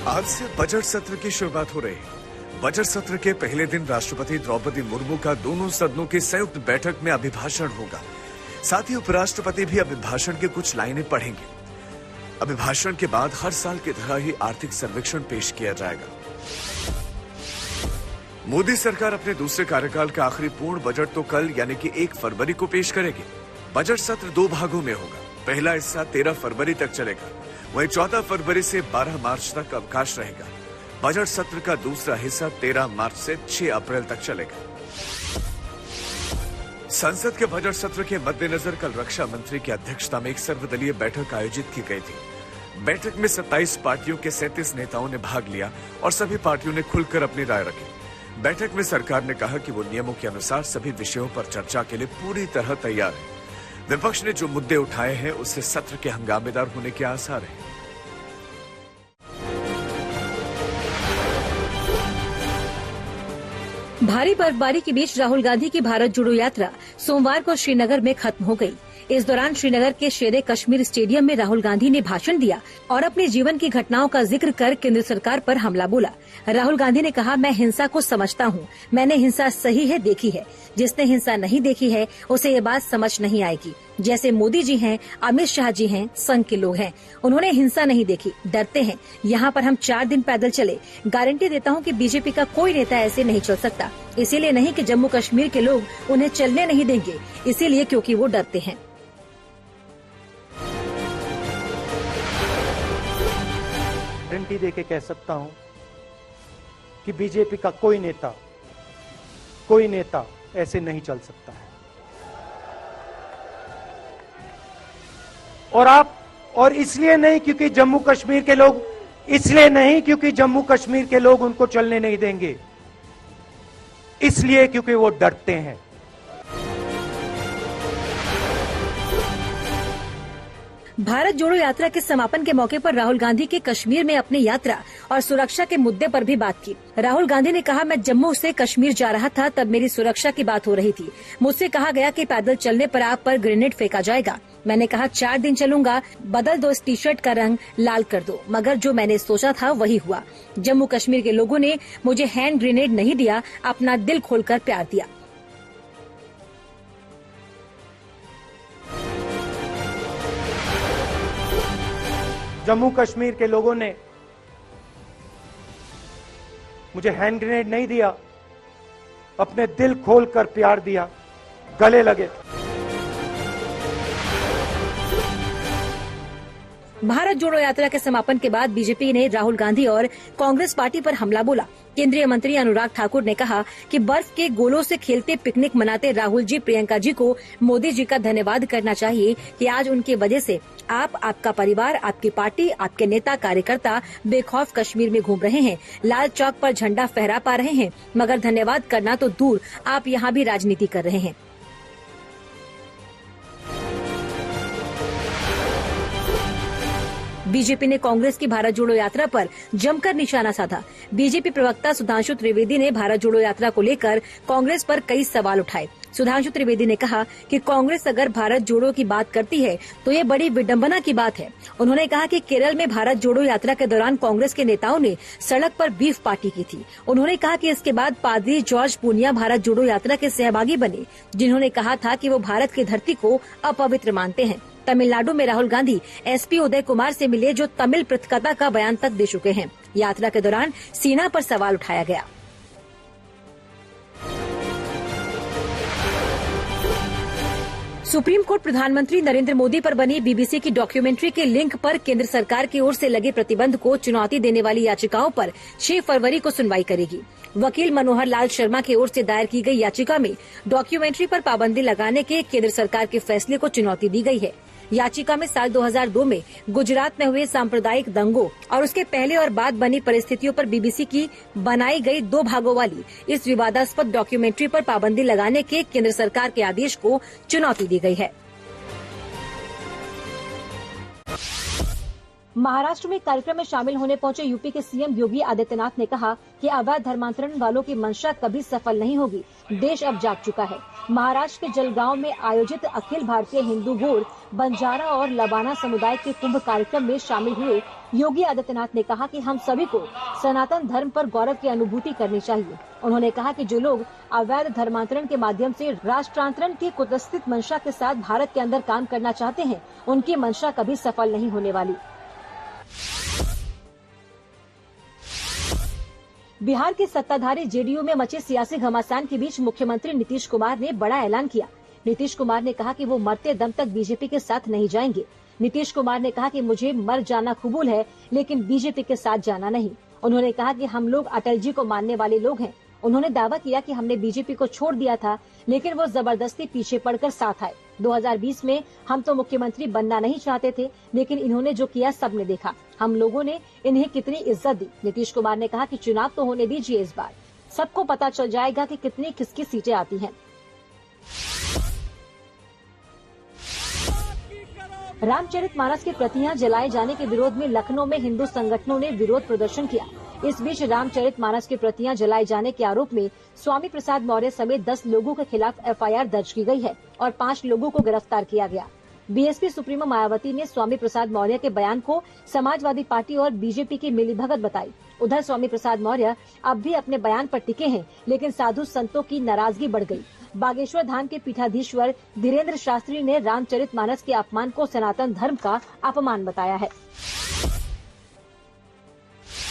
आज से बजट सत्र की शुरुआत हो रही है। बजट सत्र के पहले दिन राष्ट्रपति द्रौपदी मुर्मू का दोनों सदनों की संयुक्त बैठक में अभिभाषण होगा। साथ ही उपराष्ट्रपति भी अभिभाषण की कुछ लाइनें पढ़ेंगे। अभिभाषण के बाद हर साल की तरह ही आर्थिक सर्वेक्षण पेश किया जाएगा। मोदी सरकार अपने दूसरे कार्यकाल का आखिरी पूर्ण बजट तो कल यानी कि 1 फरवरी को पेश करेगी। बजट सत्र 2 भागों में होगा। पहला हिस्सा 13 फरवरी तक चलेगा, वहीं 14 फरवरी से 12 मार्च तक अवकाश रहेगा। बजट सत्र का दूसरा हिस्सा 13 मार्च से 6 अप्रैल तक चलेगा। संसद के बजट सत्र के मद्देनजर कल रक्षा मंत्री की अध्यक्षता में एक सर्वदलीय बैठक आयोजित की गई थी। बैठक में 27 पार्टियों के 37 नेताओं ने भाग लिया और सभी पार्टियों ने खुलकर अपनी राय रखी। बैठक में सरकार ने कहा कि वो नियमों के अनुसार सभी विषयों पर चर्चा के लिए पूरी तरह तैयार है। विपक्ष ने जो मुद्दे उठाए हैं उससे सत्र के हंगामेदार होने के आसार हैं। भारी बर्फबारी के बीच राहुल गांधी की भारत जोड़ो यात्रा सोमवार को श्रीनगर में खत्म हो गई। इस दौरान श्रीनगर के शेरे कश्मीर स्टेडियम में राहुल गांधी ने भाषण दिया और अपने जीवन की घटनाओं का जिक्र कर केंद्र सरकार पर हमला बोला। राहुल गांधी ने कहा, मैं हिंसा को समझता हूँ, मैंने हिंसा सही है देखी है। जिसने हिंसा नहीं देखी है उसे ये बात समझ नहीं आएगी। जैसे मोदी जी हैं, अमित शाह जी हैं, संघ के लोग हैं, उन्होंने हिंसा नहीं देखी, डरते हैं। यहाँ पर हम 4 दिन पैदल चले। गारंटी देता हूँ कि बीजेपी का कोई नेता ऐसे नहीं चल सकता। इसीलिए नहीं कि जम्मू कश्मीर के लोग उन्हें चलने नहीं देंगे, इसीलिए क्योंकि वो डरते हैं। गारंटी देके कह सकता हूं कि बीजेपी का कोई नेता ऐसे नहीं चल सकता है। और इसलिए नहीं क्योंकि जम्मू कश्मीर के लोग उनको चलने नहीं देंगे, इसलिए क्योंकि वो डरते हैं। भारत जोड़ो यात्रा के समापन के मौके पर राहुल गांधी के कश्मीर में अपनी यात्रा और सुरक्षा के मुद्दे पर भी बात की। राहुल गांधी ने कहा, मैं जम्मू से कश्मीर जा रहा था तब मेरी सुरक्षा की बात हो रही थी। मुझसे कहा गया कि पैदल चलने पर आप पर ग्रेनेड फेंका जाएगा। मैंने कहा 4 दिन चलूंगा, बदल दो इस टी शर्ट का रंग, लाल कर दो। मगर जो मैंने सोचा था वही हुआ। जम्मू कश्मीर के लोगों ने मुझे हैंड ग्रेनेड नहीं दिया, अपना दिल खोलकर प्यार दिया। जम्मू कश्मीर के लोगों ने मुझे हैंड ग्रेनेड नहीं दिया, अपने दिल खोलकर प्यार दिया, गले लगे। भारत जोड़ो यात्रा के समापन के बाद बीजेपी ने राहुल गांधी और कांग्रेस पार्टी पर हमला बोला। केंद्रीय मंत्री अनुराग ठाकुर ने कहा कि बर्फ के गोलों से खेलते पिकनिक मनाते राहुल जी, प्रियंका जी को मोदी जी का धन्यवाद करना चाहिए कि आज उनके वजह से आप, आपका परिवार, आपकी पार्टी, आपके नेता कार्यकर्ता बेखौफ कश्मीर में घूम रहे हैं, लाल चौक पर झंडा फहरा पा रहे हैं। मगर धन्यवाद करना तो दूर, आप यहाँ भी राजनीति कर रहे हैं। बीजेपी ने कांग्रेस की भारत जोड़ो यात्रा पर जमकर निशाना साधा। बीजेपी प्रवक्ता सुधांशु त्रिवेदी ने भारत जोड़ो यात्रा को लेकर कांग्रेस पर कई सवाल उठाए। सुधांशु त्रिवेदी ने कहा कि कांग्रेस अगर भारत जोड़ो की बात करती है तो ये बड़ी विडंबना की बात है। उन्होंने कहा कि केरल में भारत जोड़ो यात्रा के दौरान कांग्रेस के नेताओं ने सड़क पर बीफ पार्टी की थी। उन्होंने कहा कि इसके बाद पादरी जॉर्ज पूनिया भारत जोड़ो यात्रा के सहभागी बने, जिन्होंने कहा था कि वो भारत की धरती को अपवित्र मानते हैं। तमिलनाडु में राहुल गांधी एसपी उदय कुमार से मिले, जो तमिल पृथकता का बयान तक दे चुके हैं। यात्रा के दौरान सेना पर सवाल उठाया गया। सुप्रीम कोर्ट प्रधानमंत्री नरेंद्र मोदी पर बनी बीबीसी की डॉक्यूमेंट्री के लिंक पर केंद्र सरकार की ओर से लगे प्रतिबंध को चुनौती देने वाली याचिकाओं पर 6 फरवरी को सुनवाई करेगी। वकील मनोहर लाल शर्मा की ओर से दायर की गई याचिका में डॉक्यूमेंट्री पर पाबंदी लगाने के केंद्र सरकार के फैसले को चुनौती दी गई है। याचिका में साल 2002 में गुजरात में हुए सांप्रदायिक दंगों और उसके पहले और बाद बनी परिस्थितियों पर बीबीसी की बनाई गई 2 भागों वाली इस विवादास्पद डॉक्यूमेंट्री पर पाबंदी लगाने के केंद्र सरकार के आदेश को चुनौती दी गई है। महाराष्ट्र में कार्यक्रम में शामिल होने पहुंचे यूपी के सीएम योगी आदित्यनाथ ने कहा कि अवैध धर्मांतरण वालों की मंशा कभी सफल नहीं होगी। देश अब जाग चुका है। महाराष्ट्र के जलगांव में आयोजित अखिल भारतीय हिंदू गोर, बंजारा और लबाना समुदाय के कुंभ कार्यक्रम में शामिल हुए योगी आदित्यनाथ ने कहा कि हम सभी को सनातन धर्म पर गौरव की अनुभूति करनी चाहिए। उन्होंने कहा कि जो लोग अवैध धर्मांतरण के माध्यम से राष्ट्रांतरण की कुत्सित मंशा के साथ भारत के अंदर काम करना चाहते हैं, उनकी मंशा कभी सफल नहीं होने वाली। बिहार के सत्ताधारी जेडीयू में मचे सियासी घमासान के बीच मुख्यमंत्री नीतीश कुमार ने बड़ा ऐलान किया। नीतीश कुमार ने कहा कि वो मरते दम तक बीजेपी के साथ नहीं जाएंगे। नीतीश कुमार ने कहा कि मुझे मर जाना कबूल है, लेकिन बीजेपी के साथ जाना नहीं। उन्होंने कहा कि हम लोग अटल जी को मानने वाले लोग हैं। उन्होंने दावा किया कि हमने बीजेपी को छोड़ दिया था, लेकिन वो जबरदस्ती पीछे पड़कर साथ आए। 2020 में हम तो मुख्यमंत्री बनना नहीं चाहते थे, लेकिन इन्होंने जो किया सबने देखा। हम लोगों ने इन्हें कितनी इज्जत दी। नीतीश कुमार ने कहा कि चुनाव तो होने दीजिए, इस बार सबको पता चल जाएगा कि कितनी किसकी सीटें आती हैं। रामचरितमानस की प्रतियां जलाए जाने के विरोध में लखनऊ में हिंदू संगठनों ने विरोध प्रदर्शन किया। इस बीच रामचरितमानस की प्रतियां जलाए जाने के आरोप में स्वामी प्रसाद मौर्य समेत 10 लोगों के खिलाफ एफआईआर दर्ज की गई है और 5 लोगों को गिरफ्तार किया गया। बीएसपी सुप्रीमो मायावती ने स्वामी प्रसाद मौर्य के बयान को समाजवादी पार्टी और बीजेपी की मिलीभगत बताई। उधर स्वामी प्रसाद मौर्य अब भी अपने बयान पर टिके हैं, लेकिन साधु संतों की नाराजगी बढ़ गई। बागेश्वर धाम के पीठाधीश्वर धीरेन्द्र शास्त्री ने रामचरितमानस के अपमान को सनातन धर्म का अपमान बताया है।